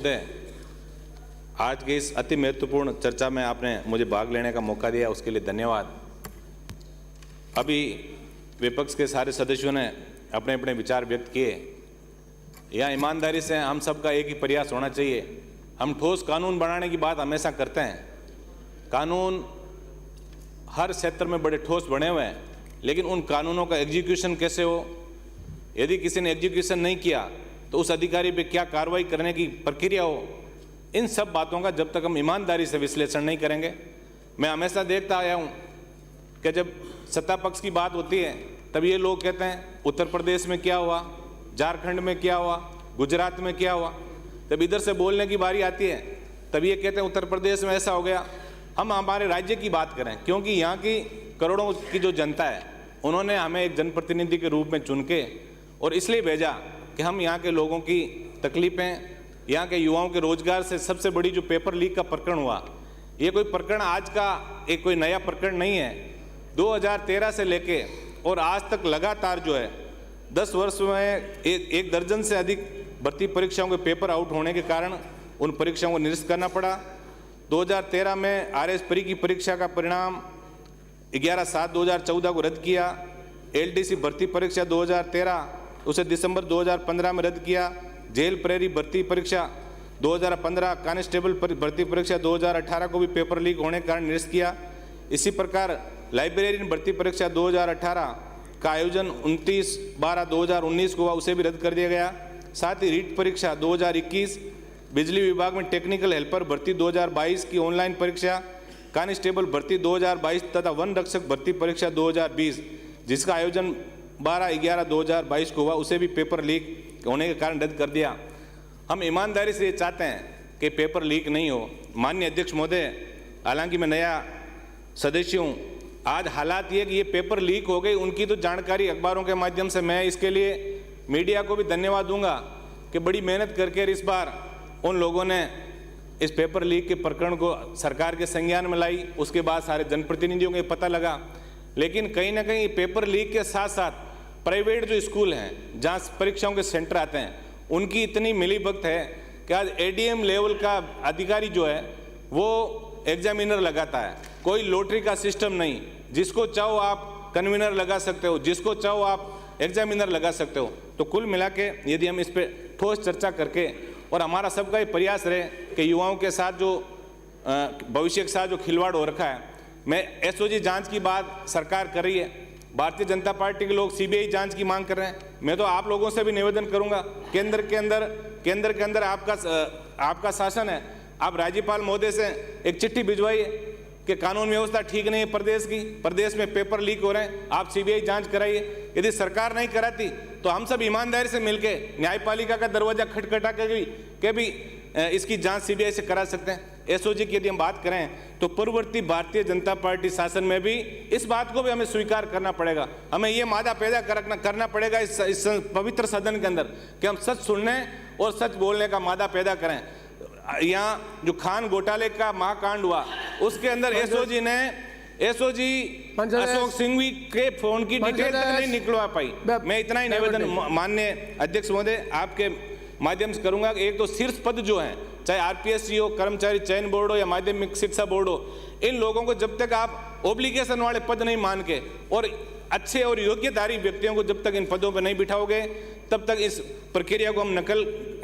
आज की इस अति महत्वपूर्ण चर्चा में आपने मुझे भाग लेने का मौका दिया, उसके लिए धन्यवाद। अभी विपक्ष के सारे सदस्यों ने अपने अपने विचार व्यक्त किए। यहाँ ईमानदारी से हम सबका एक ही प्रयास होना चाहिए। हम ठोस कानून बनाने की बात हमेशा करते हैं। कानून हर क्षेत्र में बड़े ठोस बने हुए हैं, लेकिन उन कानूनों का एग्जीक्यूशन कैसे हो, यदि किसी ने एग्जीक्यूशन नहीं किया तो उस अधिकारी पे क्या कार्रवाई करने की प्रक्रिया हो, इन सब बातों का जब तक हम ईमानदारी से विश्लेषण नहीं करेंगे। मैं हमेशा देखता आया हूँ कि जब सत्ता पक्ष की बात होती है तब ये लोग कहते हैं उत्तर प्रदेश में क्या हुआ, झारखंड में क्या हुआ, गुजरात में क्या हुआ। जब इधर से बोलने की बारी आती है तब ये कहते हैं उत्तर प्रदेश में ऐसा हो गया। हम हमारे राज्य की बात करें, क्योंकि यहाँ की करोड़ों की जो जनता है उन्होंने हमें एक जनप्रतिनिधि के रूप में चुन के और इसलिए भेजा कि हम यहाँ के लोगों की तकलीफ़ें, यहाँ के युवाओं के रोजगार से सबसे बड़ी जो पेपर लीक का प्रकरण हुआ, ये कोई प्रकरण आज का एक कोई नया प्रकरण नहीं है। 2013 से लेके और आज तक लगातार जो है 10 वर्ष में एक दर्जन से अधिक भर्ती परीक्षाओं के पेपर आउट होने के कारण उन परीक्षाओं को निरस्त करना पड़ा। 2013 में RS प्री की परीक्षा का परिणाम 11/7/2014 को रद्द किया। LDC भर्ती परीक्षा 2013 उसे दिसंबर 2015 में रद्द किया। जेल प्रहरी भर्ती परीक्षा 2015, कांस्टेबल भर्ती परीक्षा 2018 को भी पेपर लीक होने के कारण निरस्त किया। इसी प्रकार लाइब्रेरियन भर्ती परीक्षा 2018 का आयोजन 29/12/2019 को हुआ, उसे भी रद्द कर दिया गया। साथ ही रीट परीक्षा 2021, बिजली विभाग में टेक्निकल हेल्पर भर्ती 2022 की ऑनलाइन परीक्षा, कांस्टेबल भर्ती 2022 तथा वन रक्षक भर्ती परीक्षा 2020 जिसका आयोजन 12/11/2022 को हुआ, उसे भी पेपर लीक होने के कारण रद्द कर दिया। हम ईमानदारी से ये चाहते हैं कि पेपर लीक नहीं हो। माननीय अध्यक्ष महोदय, हालांकि मैं नया सदस्य हूँ, आज हालात ये कि ये पेपर लीक हो गई, उनकी तो जानकारी अखबारों के माध्यम से मैं इसके लिए मीडिया को भी धन्यवाद दूंगा कि बड़ी मेहनत करके इस बार उन लोगों ने इस पेपर लीक के प्रकरण को सरकार के संज्ञान में लाई। उसके बाद सारे जनप्रतिनिधियों को पता लगा, लेकिन कहीं ना कहीं पेपर लीक के साथ साथ प्राइवेट जो स्कूल हैं जहाँ परीक्षाओं के सेंटर आते हैं, उनकी इतनी मिलीभगत है कि आज ADM लेवल का अधिकारी जो है वो एग्जामिनर लगाता है। कोई लॉटरी का सिस्टम नहीं, जिसको चाहो आप कन्वीनर लगा सकते हो, जिसको चाहो आप एग्जामिनर लगा सकते हो। तो कुल मिला के यदि हम इस पर ठोस चर्चा करके और हमारा सबका ये प्रयास रहे कि युवाओं के साथ जो भविष्य के साथ जो खिलवाड़ हो रखा है, मैं SOG जांच की बात सरकार कर रही है, भारतीय जनता पार्टी के लोग CBI जांच की मांग कर रहे हैं। मैं तो आप लोगों से भी निवेदन करूंगा, केंद्र के अंदर आपका शासन है, आप राज्यपाल महोदय से एक चिट्ठी भिजवाइए कि कानून व्यवस्था ठीक नहीं है प्रदेश में पेपर लीक हो रहे हैं, आप CBI जांच कराइए। यदि सरकार नहीं कराती तो हम सब ईमानदारी से मिलके न्यायपालिका का दरवाजा खटखटा के भी इसकी जांच CBI से करा सकते हैं। SOG की यदि हम बात करें तो पूर्ववर्ती भारतीय जनता पार्टी शासन में भी इस बात को भी हमें स्वीकार करना पड़ेगा। हमें ये मादा पैदा करना पड़ेगा इस पवित्र सदन के अंदर कि हम सच सुनने और सच बोलने का मादा पैदा करें। यहाँ जो खान घोटाले का महाकांड हुआ, उसके अंदर SOG अशोक सिंघवी के फोन की डिटेल तक नहीं निकलवा पाई। मैं इतना ही निवेदन माननीय अध्यक्ष महोदय आपके माध्यम से करूंगा कि एक तो शीर्ष पद जो है, चाहे RPSC हो, कर्मचारी चयन बोर्ड हो या माध्यमिक शिक्षा बोर्ड हो, इन लोगों को जब तक आप ओब्लिगेशन वाले पद नहीं मान के और अच्छे और योग्यधारी व्यक्तियों को जब तक इन पदों पर नहीं बिठाओगे, तब तक इस प्रक्रिया को हम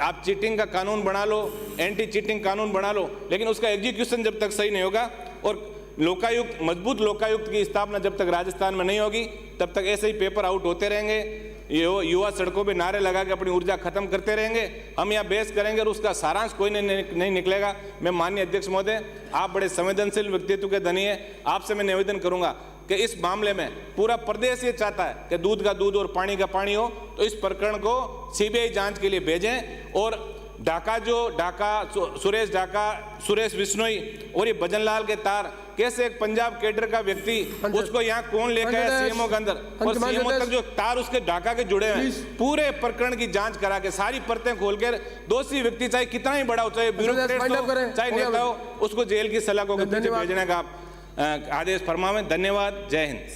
आप चीटिंग का कानून बना लो, एंटी चीटिंग कानून बना लो, लेकिन उसका एग्जीक्यूशन जब तक सही नहीं होगा और लोकायुक्त, मजबूत लोकायुक्त की स्थापना जब तक राजस्थान में नहीं होगी, तब तक ऐसे ही पेपर आउट होते रहेंगे। युवा सड़कों पे नारे लगा के अपनी ऊर्जा खत्म करते रहेंगे। हम यहाँ बहस करेंगे और उसका सारांश कोई नहीं निकलेगा। मैं माननीय अध्यक्ष महोदय, आप बड़े संवेदनशील व्यक्तित्व के धनी है, आपसे मैं निवेदन करूंगा कि इस मामले में पूरा प्रदेश ये चाहता है कि दूध का दूध और पानी का पानी हो, तो इस प्रकरण को CBI जांच के लिए भेजें। और सुरेश बिश्नोई और ये भजनलाल के तार, कैसे एक पंजाब कैडर का व्यक्ति उसको यहाँ कौन लेकर आया CMO के अंदर, और CMO तक जो तार उसके ढाका के जुड़े हैं, पूरे प्रकरण की जांच करा के सारी परतें खोलकर दोषी व्यक्ति चाहे कितना ही बड़ा हो, चाहे ब्यूरोक्रेट हो, चाहे नेता हो, उसको जेल की सलाखों के पीछे भेजने का आप आदेश फरमावें। धन्यवाद। जय हिंद।